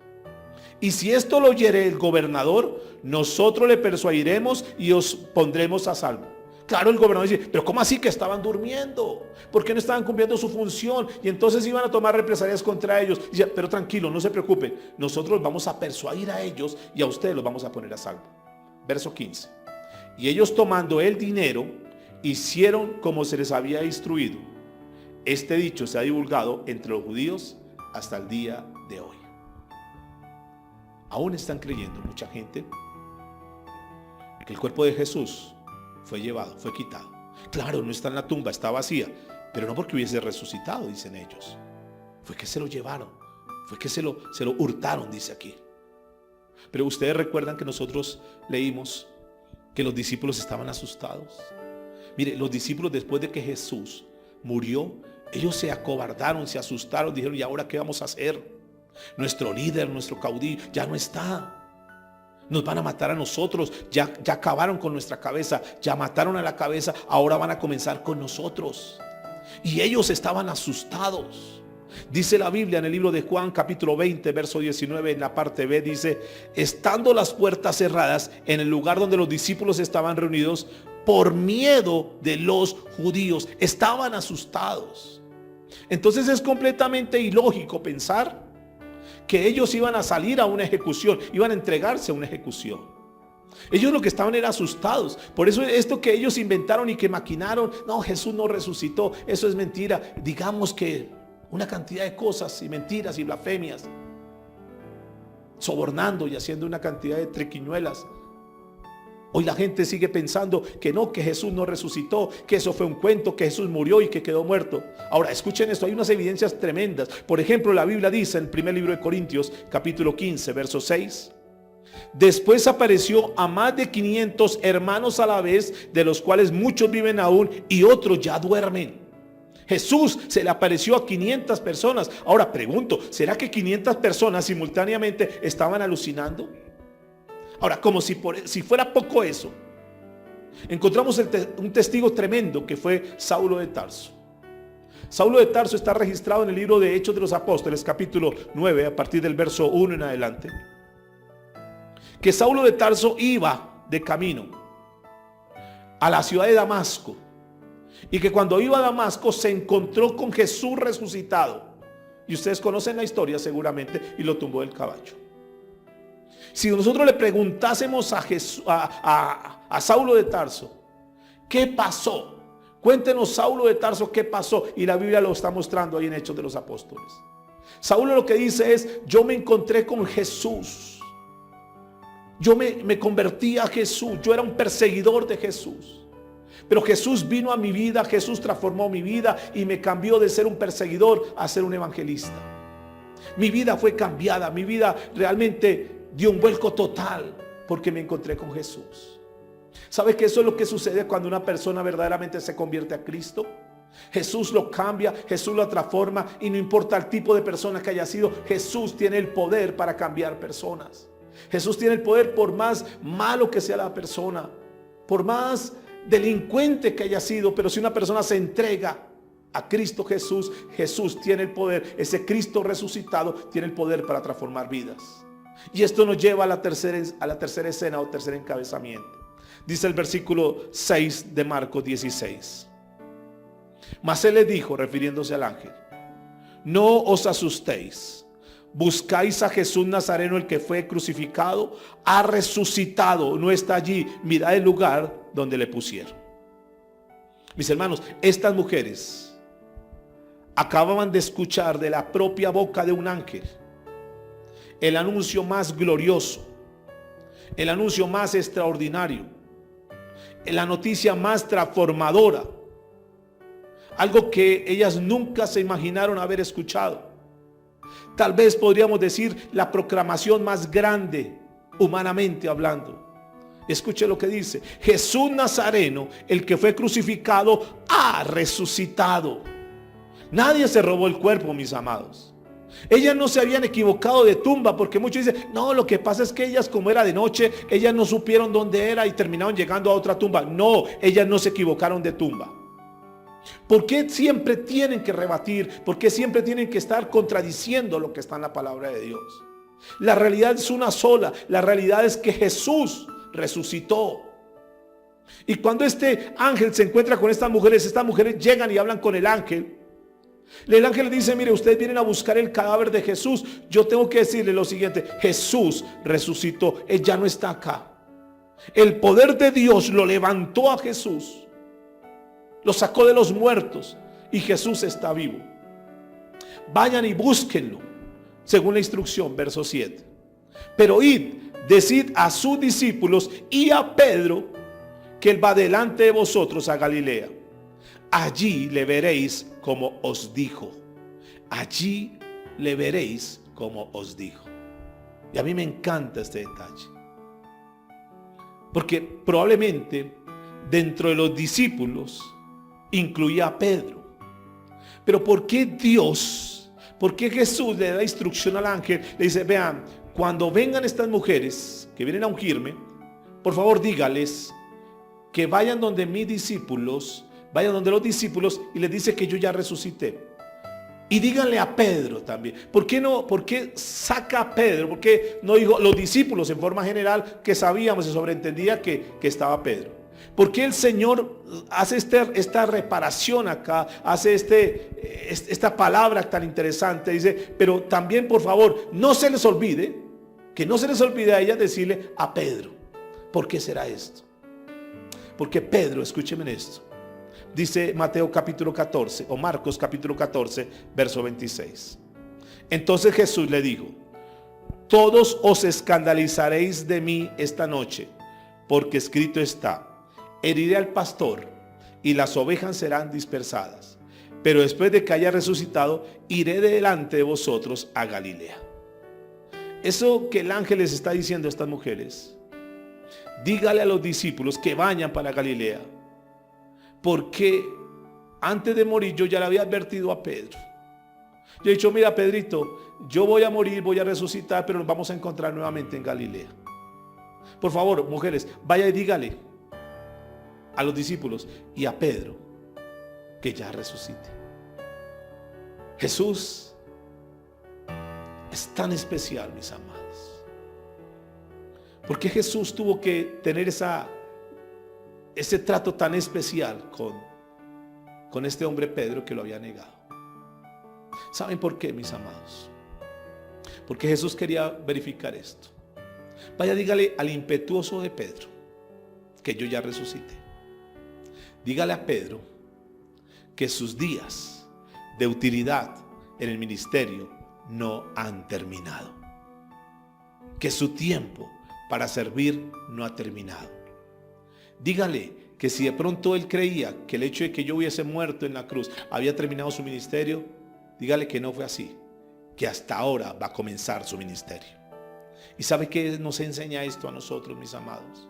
Y si esto lo oyere el gobernador, nosotros le persuadiremos y os pondremos a salvo. Claro, el gobernador dice: pero ¿cómo así que estaban durmiendo? ¿Por qué no estaban cumpliendo su función? Y entonces iban a tomar represalias contra ellos. Y dice: pero tranquilo, no se preocupen, nosotros vamos a persuadir a ellos y a ustedes los vamos a poner a salvo. Verso 15. Y ellos, tomando el dinero, hicieron como se les había instruido. Este dicho se ha divulgado entre los judíos hasta el día de hoy. Aún están creyendo mucha gente que el cuerpo de Jesús fue llevado, fue quitado. Claro, no está en la tumba, está vacía, pero no porque hubiese resucitado, dicen ellos. Fue que se lo llevaron, fue que se lo hurtaron, dice aquí. Pero ustedes recuerdan que nosotros leímos que los discípulos estaban asustados. Mire, los discípulos, después de que Jesús murió, ellos se acobardaron, se asustaron, dijeron: ¿y ahora qué vamos a hacer? Nuestro líder, nuestro caudillo ya no está. Nos van a matar a nosotros. Ya acabaron con nuestra cabeza, ya mataron a la cabeza, ahora van a comenzar con nosotros. Y ellos estaban asustados. Dice la Biblia en el libro de Juan capítulo 20 verso 19, en la parte B, dice: estando las puertas cerradas en el lugar donde los discípulos estaban reunidos, por miedo de los judíos. Estaban asustados. Entonces es completamente ilógico pensar que ellos iban a salir a una ejecución, iban a entregarse a una ejecución. Ellos lo que estaban era asustados. Por eso esto que ellos inventaron y que maquinaron: no, Jesús no resucitó, eso es mentira. Digamos que una cantidad de cosas y mentiras y blasfemias, sobornando y haciendo una cantidad de triquiñuelas. Hoy la gente sigue pensando que no, que Jesús no resucitó, que eso fue un cuento, que Jesús murió y que quedó muerto. Ahora, escuchen esto, hay unas evidencias tremendas. Por ejemplo, la Biblia dice en el primer libro de Corintios, capítulo 15, verso 6. Después apareció a más de 500 hermanos a la vez, de los cuales muchos viven aún y otros ya duermen. Jesús se le apareció a 500 personas. Ahora pregunto, ¿será que 500 personas simultáneamente estaban alucinando? Ahora, como si fuera poco eso, encontramos un testigo tremendo que fue Saulo de Tarso. Saulo de Tarso está registrado en el libro de Hechos de los Apóstoles, capítulo 9, a partir del verso 1 en adelante. Que Saulo de Tarso iba de camino a la ciudad de Damasco, y que cuando iba a Damasco se encontró con Jesús resucitado. Y ustedes conocen la historia seguramente, y lo tumbó del caballo. Si nosotros le preguntásemos a Saulo de Tarso, ¿qué pasó? Cuéntenos, Saulo de Tarso, ¿qué pasó? Y la Biblia lo está mostrando ahí en Hechos de los Apóstoles. Saulo lo que dice es: yo me encontré con Jesús. Yo me convertí a Jesús. Yo era un perseguidor de Jesús. Pero Jesús vino a mi vida, Jesús transformó mi vida y me cambió de ser un perseguidor a ser un evangelista. Mi vida fue cambiada, mi vida realmente dio un vuelco total porque me encontré con Jesús. ¿Sabe que eso es lo que sucede cuando una persona verdaderamente se convierte a Cristo? Jesús lo cambia, Jesús lo transforma y no importa el tipo de persona que haya sido, Jesús tiene el poder para cambiar personas. Jesús tiene el poder por más malo que sea la persona, por más delincuente que haya sido, pero si una persona se entrega a Cristo Jesús, Jesús tiene el poder, ese Cristo resucitado tiene el poder para transformar vidas. Y esto nos lleva a la tercera escena o tercer encabezamiento. Dice el versículo 6 de Marcos 16. Mas él le dijo, refiriéndose al ángel: no os asustéis, buscáis a Jesús Nazareno, el que fue crucificado, ha resucitado, no está allí, mirad el lugar donde le pusieron. Mis hermanos, estas mujeres acababan de escuchar de la propia boca de un ángel el anuncio más glorioso, el anuncio más extraordinario, la noticia más transformadora, algo que ellas nunca se imaginaron haber escuchado. Tal vez podríamos decir la proclamación más grande, humanamente hablando. Escuche lo que dice: Jesús Nazareno, el que fue crucificado, ha resucitado. Nadie se robó el cuerpo, mis amados. Ellas no se habían equivocado de tumba, porque muchos dicen: no, lo que pasa es que ellas, como era de noche, ellas no supieron dónde era y terminaron llegando a otra tumba. No, ellas no se equivocaron de tumba. ¿Por qué siempre tienen que rebatir? ¿Por qué siempre tienen que estar contradiciendo lo que está en la palabra de Dios? La realidad es una sola. La realidad es que Jesús resucitó. Y cuando este ángel se encuentra con estas mujeres llegan y hablan con el ángel. El ángel le dice: mire, ustedes vienen a buscar el cadáver de Jesús. Yo tengo que decirle lo siguiente: Jesús resucitó. Él ya no está acá. El poder de Dios lo levantó a Jesús, lo sacó de los muertos, y Jesús está vivo. Vayan y búsquenlo, según la instrucción, verso 7. Pero id, decid a sus discípulos y a Pedro que él va delante de vosotros a Galilea. Allí le veréis como os dijo. Allí le veréis como os dijo. Y a mí me encanta este detalle, porque probablemente dentro de los discípulos incluía a Pedro. Pero ¿por qué Dios, por qué Jesús le da instrucción al ángel? Le dice: vean, cuando vengan estas mujeres que vienen a ungirme, por favor dígales que vayan donde mis discípulos, vayan donde los discípulos, y les dice que yo ya resucité. Y díganle a Pedro también. ¿Por qué no? ¿Por qué saca a Pedro? ¿Por qué no dijo los discípulos en forma general, que sabíamos, se sobreentendía que estaba Pedro? ¿Por qué el Señor hace esta reparación acá? Hace esta palabra tan interesante. Dice: pero también, por favor, no se les olvide, que no se les olvide a ella decirle a Pedro. ¿Por qué será esto? Porque Pedro, escúcheme en esto, dice Mateo capítulo 14 o Marcos capítulo 14 verso 26. Entonces Jesús le dijo: todos os escandalizaréis de mí esta noche, porque escrito está: heriré al pastor y las ovejas serán dispersadas. Pero después de que haya resucitado, iré delante de vosotros a Galilea. Eso que el ángel les está diciendo a estas mujeres: dígale a los discípulos que vayan para Galilea, porque antes de morir yo ya le había advertido a Pedro. Yo he dicho: mira, Pedrito, yo voy a morir, voy a resucitar, pero nos vamos a encontrar nuevamente en Galilea. Por favor, mujeres, vaya y dígale a los discípulos y a Pedro que ya resucite. Jesús es tan especial, mis amados. ¿Por qué Jesús tuvo que tener ese trato tan especial con este hombre Pedro que lo había negado? ¿Saben por qué, mis amados? Porque Jesús quería verificar esto. Vaya, dígale al impetuoso de Pedro que yo ya resucité. Dígale a Pedro que sus días de utilidad en el ministerio no han terminado, que su tiempo para servir no ha terminado. Dígale que si de pronto él creía que el hecho de que yo hubiese muerto en la cruz había terminado su ministerio, dígale que no fue así, que hasta ahora va a comenzar su ministerio. ¿Y sabe qué nos enseña esto a nosotros, mis amados?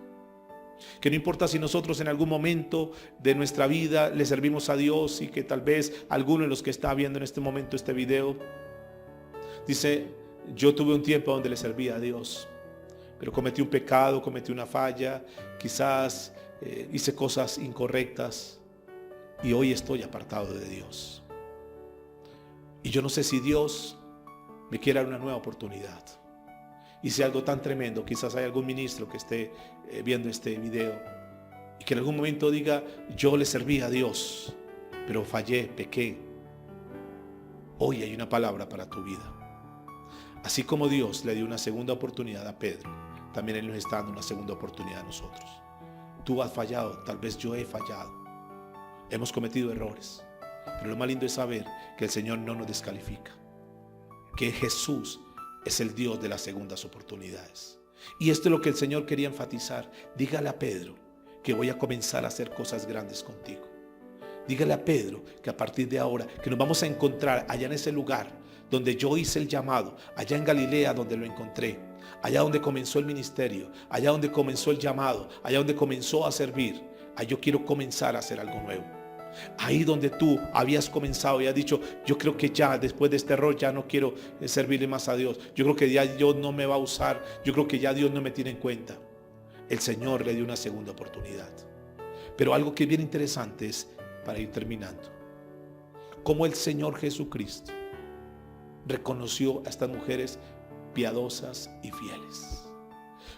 Que no importa si nosotros en algún momento de nuestra vida le servimos a Dios, y que tal vez alguno de los que está viendo en este momento este video dice: yo tuve un tiempo donde le servía a Dios, pero cometí un pecado, cometí una falla, quizás hice cosas incorrectas y hoy estoy apartado de Dios. Y yo no sé si Dios me quiere dar una nueva oportunidad. Hice algo tan tremendo. Quizás hay algún ministro que esté viendo este video y que en algún momento diga: yo le serví a Dios, pero fallé, pequé. Hoy hay una palabra para tu vida. Así como Dios le dio una segunda oportunidad a Pedro, también Él nos está dando una segunda oportunidad a nosotros. Tú has fallado, tal vez yo he fallado. Hemos cometido errores, pero lo más lindo es saber que el Señor no nos descalifica, que Jesús es el Dios de las segundas oportunidades. Y esto es lo que el Señor quería enfatizar. Dígale a Pedro que voy a comenzar a hacer cosas grandes contigo. Dígale a Pedro que a partir de ahora, que nos vamos a encontrar allá en ese lugar donde yo hice el llamado, allá en Galilea donde lo encontré, allá donde comenzó el ministerio, allá donde comenzó el llamado, allá donde comenzó a servir. Ahí yo quiero comenzar a hacer algo nuevo. Ahí donde tú habías comenzado y has dicho: yo creo que ya después de este error ya no quiero servirle más a Dios, yo creo que ya Dios no me va a usar, yo creo que ya Dios no me tiene en cuenta. El Señor le dio una segunda oportunidad. Pero algo que es bien interesante es, para ir terminando, cómo el Señor Jesucristo reconoció a estas mujeres piadosas y fieles.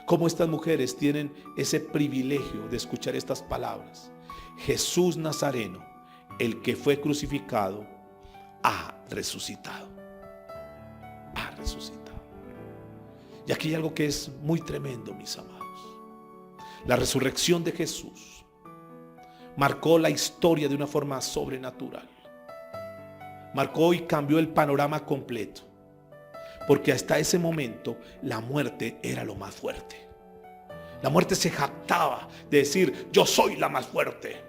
Cómo estas mujeres tienen ese privilegio de escuchar estas palabras: Jesús Nazareno, el que fue crucificado, ha resucitado. Ha resucitado. Y aquí hay algo que es muy tremendo, mis amados. La resurrección de Jesús marcó la historia de una forma sobrenatural. Marcó y cambió el panorama completo. Porque hasta ese momento la muerte era lo más fuerte. La muerte se jactaba de decir: yo soy la más fuerte.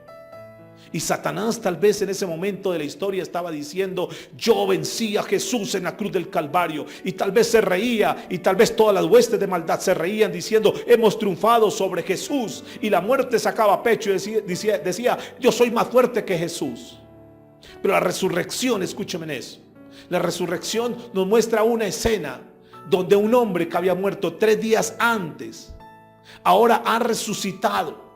Y Satanás tal vez en ese momento de la historia estaba diciendo: yo vencí a Jesús en la cruz del Calvario. Y tal vez se reía, y tal vez todas las huestes de maldad se reían diciendo: hemos triunfado sobre Jesús. Y la muerte sacaba pecho y decía: yo soy más fuerte que Jesús. Pero la resurrección, escúcheme en eso, la resurrección nos muestra una escena donde un hombre que había muerto 3 días antes, ahora ha resucitado.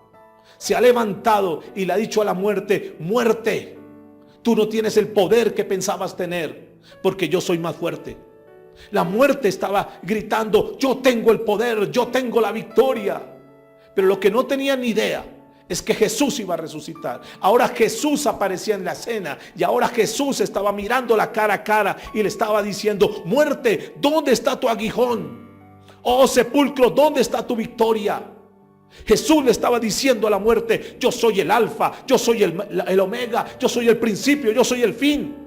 Se ha levantado y le ha dicho a la muerte: muerte, tú no tienes el poder que pensabas tener, porque yo soy más fuerte. La muerte estaba gritando: yo tengo el poder, yo tengo la victoria. Pero lo que no tenía ni idea es que Jesús iba a resucitar. Ahora Jesús aparecía en la escena, y ahora Jesús estaba mirándola cara a cara y le estaba diciendo: muerte, ¿dónde está tu aguijón? Oh sepulcro, ¿dónde está tu victoria? Jesús le estaba diciendo a la muerte: yo soy el alfa, yo soy el omega, yo soy el principio, yo soy el fin.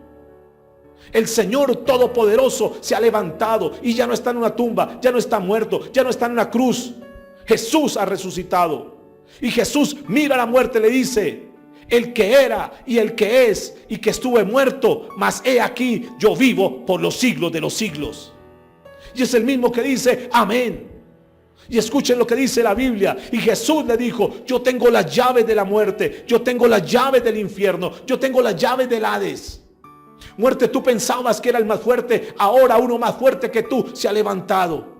El Señor Todopoderoso se ha levantado y ya no está en una tumba, ya no está muerto, ya no está en una cruz. Jesús ha resucitado. Y Jesús mira a la muerte y le dice: el que era y el que es y que estuve muerto, mas he aquí yo vivo por los siglos de los siglos. Y es el mismo que dice amén. Y escuchen lo que dice la Biblia. Y Jesús le dijo: yo tengo las llaves de la muerte, yo tengo las llaves del infierno, yo tengo las llaves del Hades. Muerte, tú pensabas que era el más fuerte, ahora uno más fuerte que tú se ha levantado.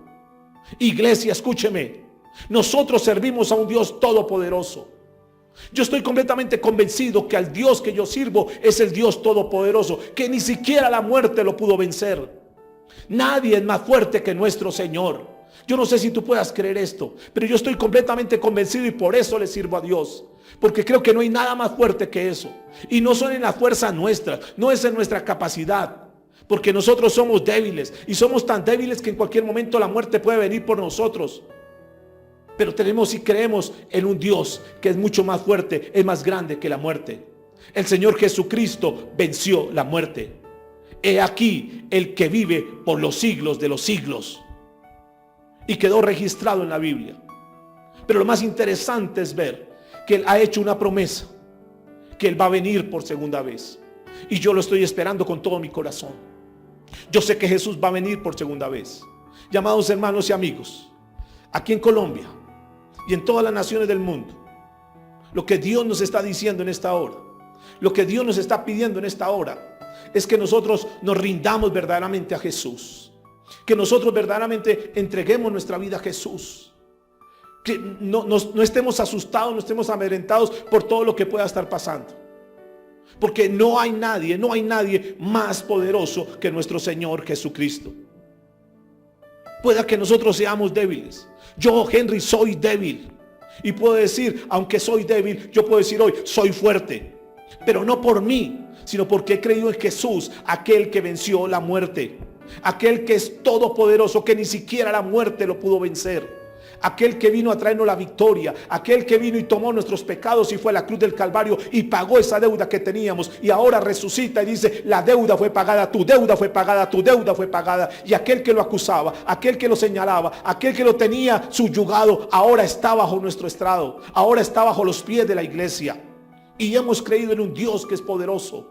Iglesia, escúcheme, nosotros servimos a un Dios todopoderoso. Yo estoy completamente convencido que al Dios que yo sirvo es el Dios todopoderoso, que ni siquiera la muerte lo pudo vencer. Nadie es más fuerte que nuestro Señor. Yo no sé si tú puedas creer esto, pero yo estoy completamente convencido y por eso le sirvo a Dios. Porque creo que no hay nada más fuerte que eso. Y no son en las fuerzas nuestras, no es en nuestra capacidad. Porque nosotros somos débiles y somos tan débiles que en cualquier momento la muerte puede venir por nosotros. Pero tenemos y creemos en un Dios que es mucho más fuerte, es más grande que la muerte. El Señor Jesucristo venció la muerte. He aquí el que vive por los siglos de los siglos. Y quedó registrado en la Biblia. Pero lo más interesante es ver que Él ha hecho una promesa, que Él va a venir por segunda vez. Y yo lo estoy esperando con todo mi corazón. Yo sé que Jesús va a venir por segunda vez. Llamados hermanos y amigos, aquí en Colombia y en todas las naciones del mundo, lo que Dios nos está diciendo en esta hora, lo que Dios nos está pidiendo en esta hora, es que nosotros nos rindamos verdaderamente a Jesús, que nosotros verdaderamente entreguemos nuestra vida a Jesús, que no estemos asustados, no estemos amedrentados por todo lo que pueda estar pasando, porque no hay nadie más poderoso que nuestro Señor Jesucristo. Pueda que nosotros seamos débiles. Yo, Henry, soy débil, y puedo decir, aunque soy débil, yo puedo decir hoy, soy fuerte, pero no por mí, sino porque he creído en Jesús, aquel que venció la muerte, aquel que es todopoderoso, que ni siquiera la muerte lo pudo vencer, aquel que vino a traernos la victoria, aquel que vino y tomó nuestros pecados y fue a la cruz del Calvario y pagó esa deuda que teníamos, y ahora resucita y dice, la deuda fue pagada, tu deuda fue pagada, tu deuda fue pagada. Y aquel que lo acusaba, aquel que lo señalaba, aquel que lo tenía subyugado, ahora está bajo nuestro estrado, ahora está bajo los pies de la iglesia. Y hemos creído en un Dios que es poderoso.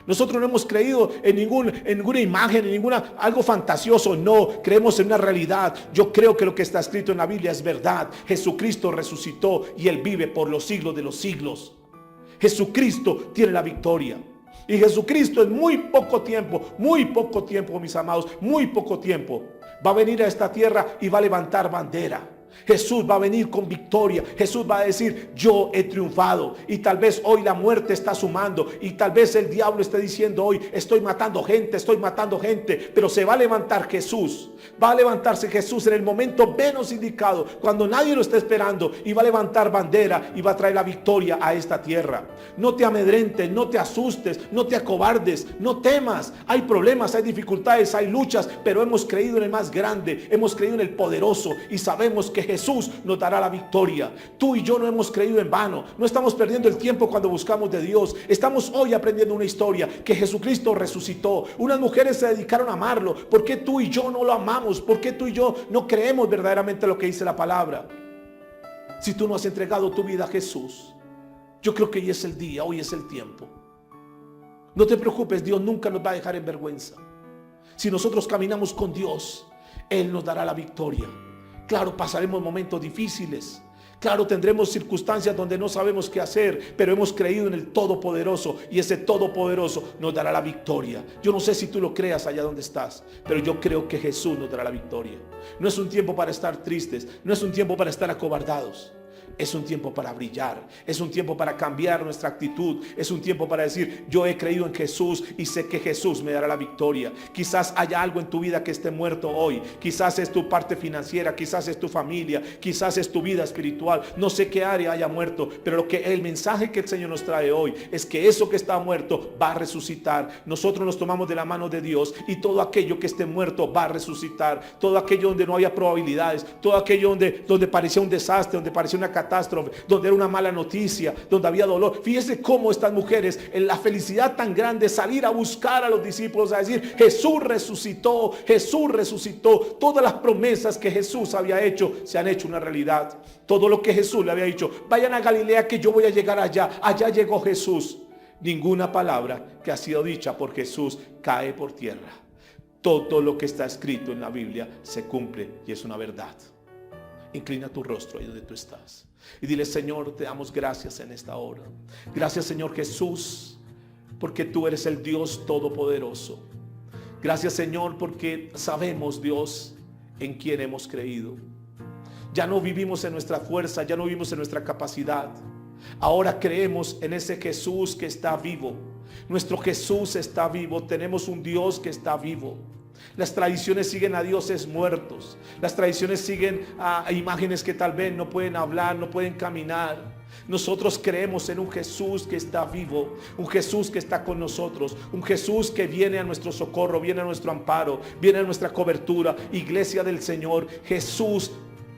Nosotros no hemos creído en ninguna imagen, en algo fantasioso. No, creemos en una realidad. Yo creo que lo que está escrito en la Biblia es verdad. Jesucristo resucitó y Él vive por los siglos de los siglos. Jesucristo tiene la victoria. Y Jesucristo en muy poco tiempo, mis amados, muy poco tiempo, va a venir a esta tierra y va a levantar bandera. Jesús va a venir con victoria. Jesús va a decir, yo he triunfado. Y tal vez hoy la muerte está sumando, y tal vez el diablo esté diciendo hoy, estoy matando gente, pero se va a levantar Jesús. Va a levantarse Jesús en el momento menos indicado, cuando nadie lo está esperando, y va a levantar bandera y va a traer la victoria a esta tierra. No te amedrentes, no te asustes, no te acobardes, no temas. Hay problemas, hay dificultades, hay luchas, pero hemos creído en el más grande, hemos creído en el poderoso, y sabemos que Jesús nos dará la victoria. Tú y yo no hemos creído en vano. No estamos perdiendo el tiempo cuando buscamos de Dios. Estamos hoy aprendiendo una historia, que Jesucristo resucitó. Unas mujeres se dedicaron a amarlo. ¿Por qué tú y yo no lo amamos? ¿Por qué tú y yo no creemos verdaderamente lo que dice la palabra? Si tú no has entregado tu vida a Jesús, yo creo que hoy es el día, hoy es el tiempo. No te preocupes, Dios nunca nos va a dejar en vergüenza. Si nosotros caminamos con Dios, Él nos dará la victoria. Claro, pasaremos momentos difíciles. Claro, tendremos circunstancias donde no sabemos qué hacer, pero hemos creído en el Todopoderoso, y ese Todopoderoso nos dará la victoria. Yo no sé si tú lo creas allá donde estás, pero yo creo que Jesús nos dará la victoria. No es un tiempo para estar tristes, no es un tiempo para estar acobardados. Es un tiempo para brillar, es un tiempo para cambiar nuestra actitud, es un tiempo para decir, yo he creído en Jesús y sé que Jesús me dará la victoria. Quizás haya algo en tu vida que esté muerto hoy, quizás es tu parte financiera, quizás es tu familia, quizás es tu vida espiritual, no sé qué área haya muerto, pero el mensaje que el Señor nos trae hoy es que eso que está muerto va a resucitar. Nosotros nos tomamos de la mano de Dios, y todo aquello que esté muerto va a resucitar. Todo aquello donde no haya probabilidades, todo aquello donde parecía un desastre, donde parecía una catástrofe, donde era una mala noticia, donde había dolor. Fíjese cómo estas mujeres, en la felicidad tan grande, salir a buscar a los discípulos, a decir, Jesús resucitó, Jesús resucitó. Todas las promesas que Jesús había hecho se han hecho una realidad. Todo lo que Jesús le había dicho, vayan a Galilea que yo voy a llegar allá. Allá llegó Jesús. Ninguna palabra que ha sido dicha por Jesús cae por tierra. Todo lo que está escrito en la Biblia se cumple y es una verdad. Inclina tu rostro ahí donde tú estás y dile, Señor, te damos gracias en esta hora. Gracias, Señor Jesús, porque tú eres el Dios todopoderoso. Gracias, Señor, porque sabemos, Dios, en quién hemos creído. Ya no vivimos en nuestra fuerza, ya no vivimos en nuestra capacidad. Ahora creemos en ese Jesús que está vivo. Nuestro Jesús está vivo. Tenemos un Dios que está vivo. Las tradiciones siguen a dioses muertos. Las tradiciones siguen a imágenes que tal vez no pueden hablar, no pueden caminar. Nosotros creemos en un Jesús que está vivo, un Jesús que está con nosotros, un Jesús que viene a nuestro socorro, viene a nuestro amparo, viene a nuestra cobertura. Iglesia del Señor, Jesús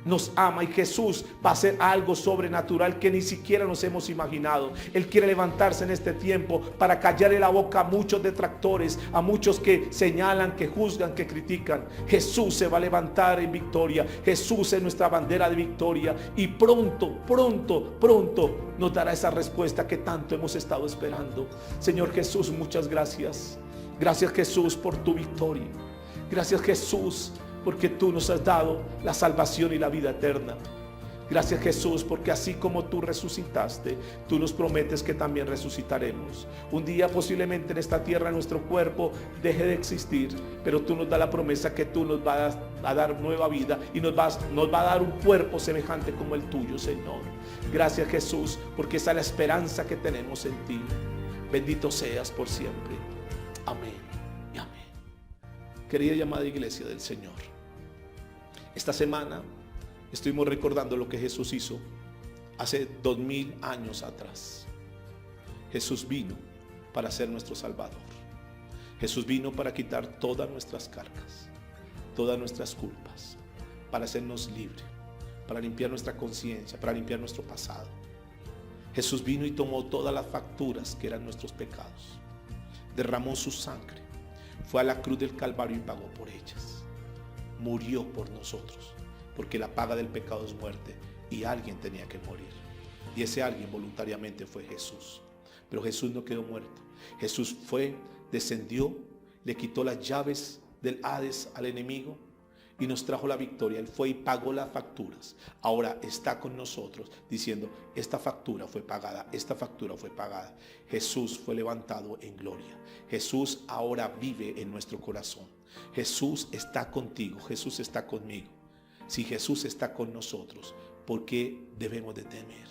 nos ama y Jesús va a hacer algo sobrenatural que ni siquiera nos hemos imaginado. Él quiere levantarse en este tiempo para callarle la boca a muchos detractores, a muchos que señalan, que juzgan, que critican. Jesús se va a levantar en victoria. Jesús es nuestra bandera de victoria y pronto, pronto, pronto nos dará esa respuesta que tanto hemos estado esperando. Señor Jesús, muchas gracias. Gracias Jesús por tu victoria. Gracias Jesús porque tú nos has dado la salvación y la vida eterna. Gracias Jesús porque así como tú resucitaste, tú nos prometes que también resucitaremos. Un día posiblemente en esta tierra nuestro cuerpo deje de existir, pero tú nos das la promesa que tú nos vas a dar nueva vida y nos va a dar un cuerpo semejante como el tuyo, Señor. Gracias Jesús porque esa es la esperanza que tenemos en ti. Bendito seas por siempre. Amén y amén. Querida y amada iglesia del Señor, esta semana estuvimos recordando lo que Jesús hizo hace 2000 años atrás. Jesús vino para ser nuestro Salvador. Jesús vino para quitar todas nuestras cargas, todas nuestras culpas, para hacernos libres, para limpiar nuestra conciencia, para limpiar nuestro pasado. Jesús vino y tomó todas las facturas que eran nuestros pecados. Derramó su sangre, fue a la cruz del Calvario y pagó por ellas. Murió por nosotros, porque la paga del pecado es muerte y alguien tenía que morir. Y ese alguien voluntariamente fue Jesús. Pero Jesús no quedó muerto. Jesús fue, descendió, le quitó las llaves del Hades al enemigo y nos trajo la victoria. Él fue y pagó las facturas. Ahora está con nosotros diciendo, esta factura fue pagada, esta factura fue pagada. Jesús fue levantado en gloria. Jesús ahora vive en nuestro corazón. Jesús está contigo, Jesús está conmigo. Si Jesús está con nosotros, ¿por qué debemos de temer?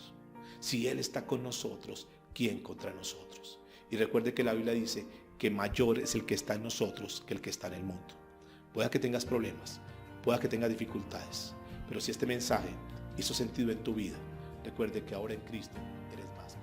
Si Él está con nosotros, ¿quién contra nosotros? Y recuerde que la Biblia dice que mayor es el que está en nosotros que el que está en el mundo. Pueda que tengas problemas, pueda que tengas dificultades, pero si este mensaje hizo sentido en tu vida, recuerde que ahora en Cristo eres más.